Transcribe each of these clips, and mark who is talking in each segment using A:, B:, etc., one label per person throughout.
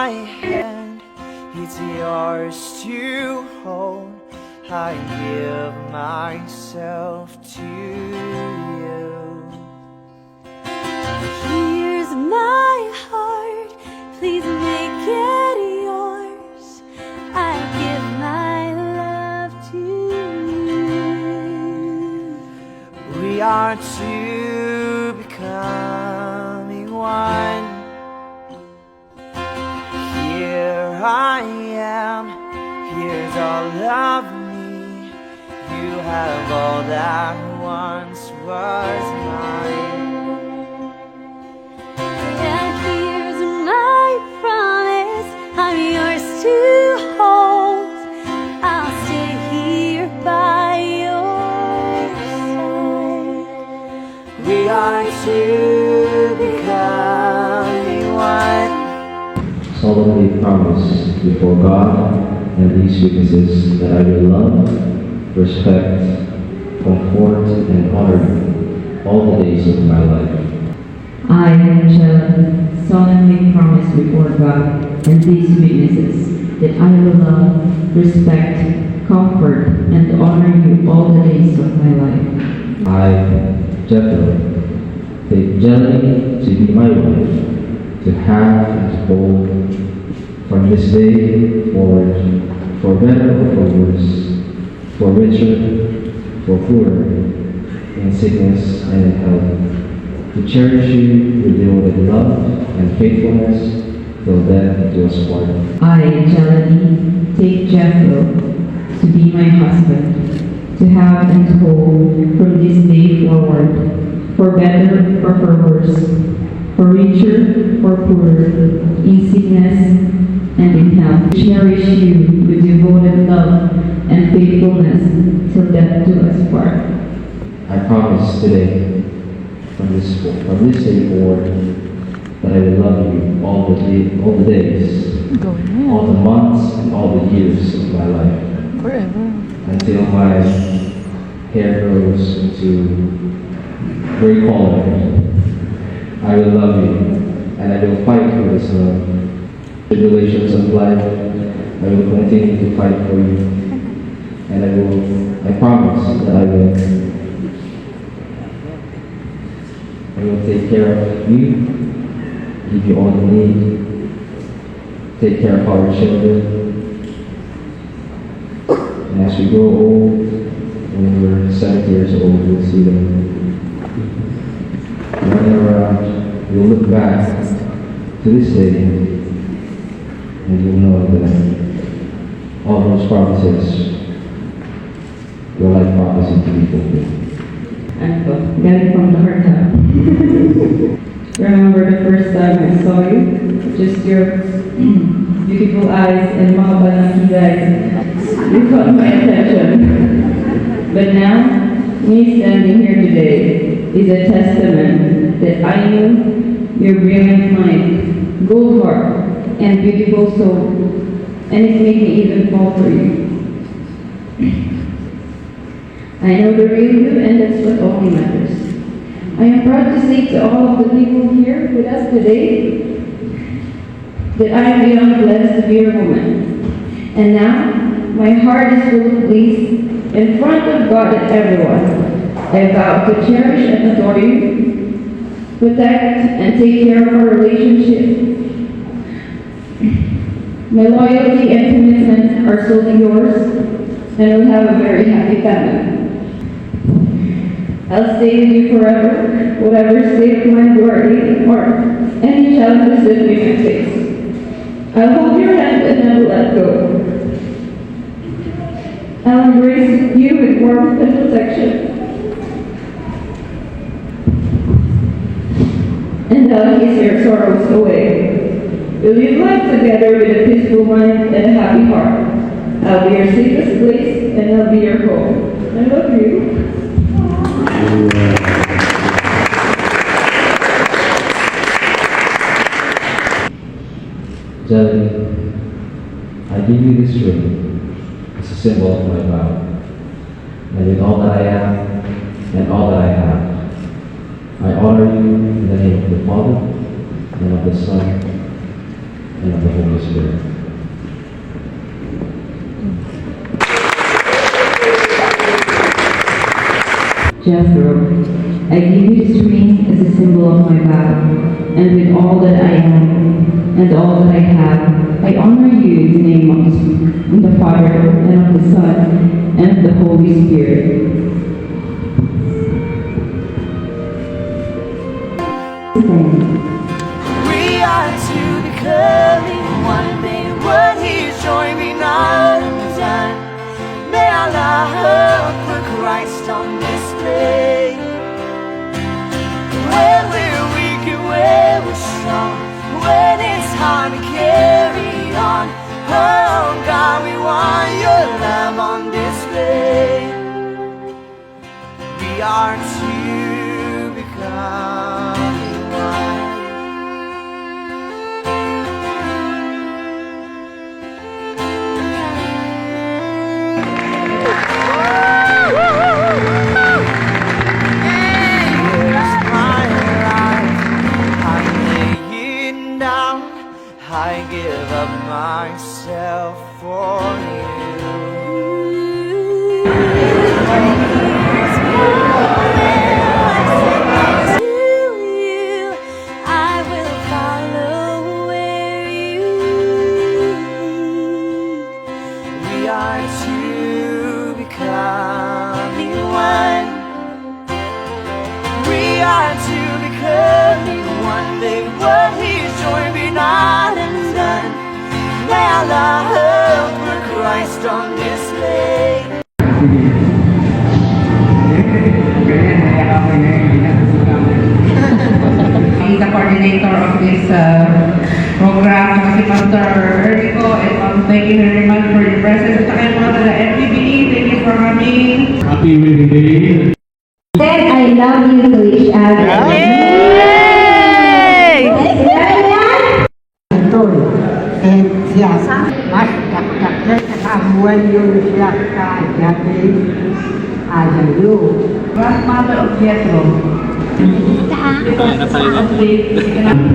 A: my hand, it's yours to hold. I give myself to you.
B: Here's my heart, please make it yours. I give my love to you.
A: We are two becoming one. Here I am, here's all of me. You have all that once was mine.
B: And here's my promise, I'm yours to hold. I'll stay here by your side.
A: We are two becoming one.
C: Solemnly promise before God and these witnesses that I will love, respect, comfort, and honor you all the days of my life.
D: I, Angela, solemnly promise before God and these witnesses that I will love, respect, comfort, and honor you all the days of my life.
C: I, Jethro, take Jelly to be my wife, to have and to hold from this day forward, for better or for worse, for richer, for poorer, in sickness and in health, to cherish you with devoted love and faithfulness till death do us part.
D: I, Jelly, take Jethro to be my husband, to have and to hold from this day forward, for better or for worse, for richer or poorer, in sickness and in health, to cherish you with devoted love and faithfulness till death do us part.
C: I promise today, from this day forward, that I will love you all the days, all the months, and all the years of my life, until my hair grows into gray color. I will love you, and I will fight for this love. Tribulations of life, I will continue to fight for you, and I promise that I will take care of you, give you all you need, take care of our children, and as we grow old, when we're 70 years old, we'll see them running around. We'll look back to this day, and you'll know that all those promises were like prophecy to be fulfilled.
D: Galing from the heart now. Remember the first time I saw you? Just your beautiful eyes and mahabalang eyes. You caught my attention. But now, me standing here today is a testament that I knew your brilliant mind, good heart, and beautiful soul, and it made me even fall for you. I know the real you, and that's what only matters. I am proud to say to all of the people here with us today that I am beyond blessed to be your woman. And now, my heart is full of bliss in front of God and everyone. I vow to cherish and adore you, protect and take care of our relationship. My loyalty and commitment are solely yours, and we'll have a very happy family. I'll stay with you forever, whatever state of mind you are in, or any challenges that we may face. I'll hold your hand and never let go. I'll embrace you with warmth and protection. And I'll ease your sorrows away. We'll live life together with a peaceful mind and a happy heart. I'll be your safest place, and I'll be your home. I love you.
C: Jelly, I give you this ring as a symbol of my vow, and with all that I am and all that I have, I honor you in the name of the Father, and of the Son, and of the Holy Spirit.
D: Jethro, I give you this ring as a symbol of my vow, and with all that I am and all that I have, I honor you in the name of the Father, and of the Son, and of the Holy Spirit.
A: We are to becoming one. May what He's joined me not undone. May our love put Christ on display. When we're weak and when we're strong, when it's hard to carry on, oh God, we want your love on display. We are to become one. Here's my life, I'm laying down. I give up myself for
B: To you, I will follow where you lead.
A: We are to becoming one. We are to becoming one. May what He's joined be not undone. May our love for Christ on display.
E: He's the coordinator of this program, si Pastor Errico, and thank you very much for your presence. At saka yung mga taga-FPBE, thank you for coming.
F: Happy wedding day.
D: Said I love you to each other.
G: siya mas taktaknya kamuan yung siya kaajati ajayo.
E: Grandmother of Jethro.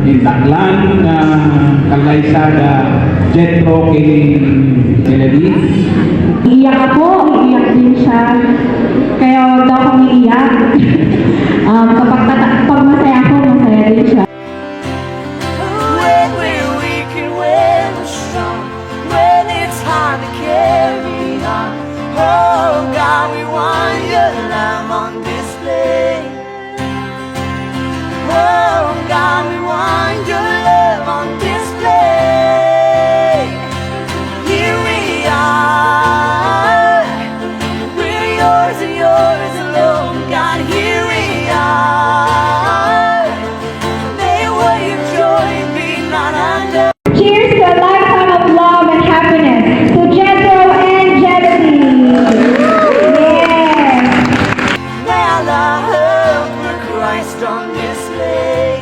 F: Intaklan na kalaysada Jethro Kennedy.
H: Iiyak ako, iiyak din siya. Kaya daw kami iiyak. Kapag masaya ako, masaya din siya.
A: When we're weak and when we're strong, when it's hard to carry on, oh God, we want your love on display. Oh God, we want your love on display. Here we are, we're yours and yours alone. God, here we are. May what you've joined be not undone.
H: Cheers to a lifetime of love and happiness to Jethro and Jealousy. Yes.
A: May our love for Christ on display.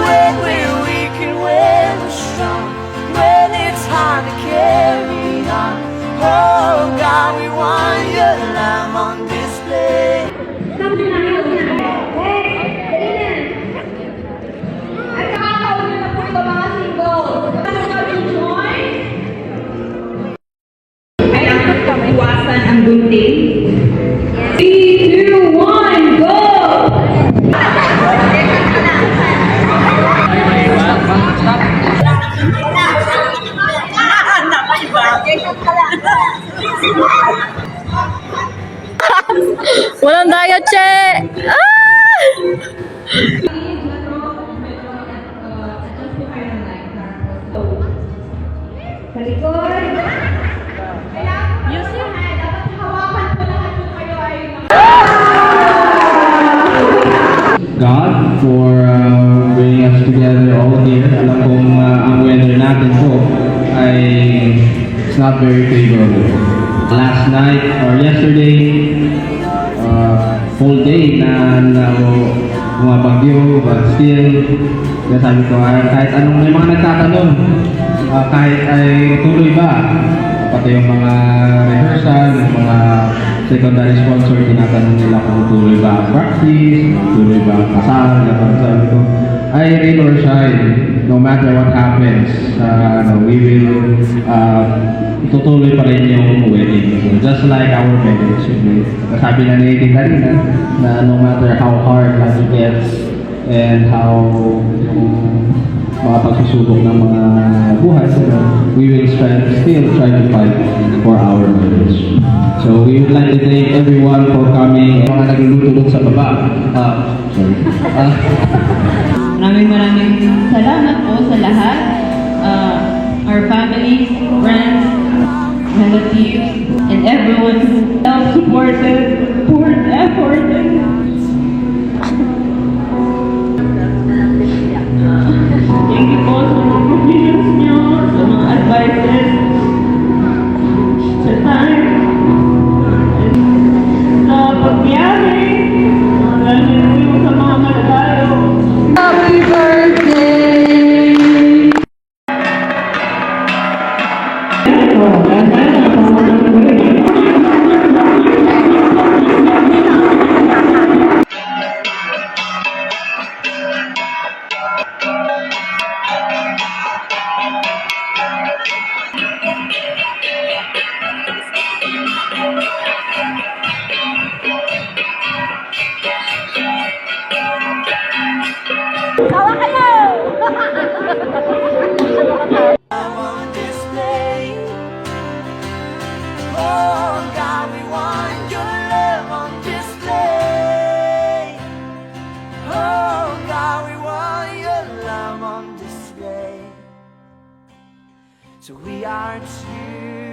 A: When we're weak and when we're strong, when it's hard to carry on, oh God, we want your love on display.
E: Iwasan ang gunting.
H: 3, 2, 1, go!
B: Walang diet, che!
H: Sa likod.
F: God for bringing us together all here. Alam kong ang weather natin po ay it's not very favorable. Last night or yesterday, full day na bumabagyo, but still, kaya sabi ko, kahit anong may mga nagtatanong, kahit ay tuloy ba, pati yung mga rehearsal, yung mga secondary sponsor, tinatanong nila kung tuloy ba ang practice, tuloy ba ang kasal, sabi ko, rain or shine, no matter what happens, we will itutuloy pa rin yung wedding. Just like our marriage. Sabi na ni Tita Rina na no matter how hard life gets and how mga pagsusubok ng mga buhay, we will still try to fight for our marriage. So we would like to thank everyone for coming. Mga nagluluto doon sa baba. Sorry.
D: Maraming salamat po sa lahat. Our family, friends, relatives, and everyone who helped, supported, poured effort, thank you po sa mga provisions nyo, sa mga advices, sa time, sa pagbiyahe, lalo yung sa mga malalayo. Happy birthday!
A: on display. Oh God, we want your love on display. Oh God, we want your love on display. So we are two.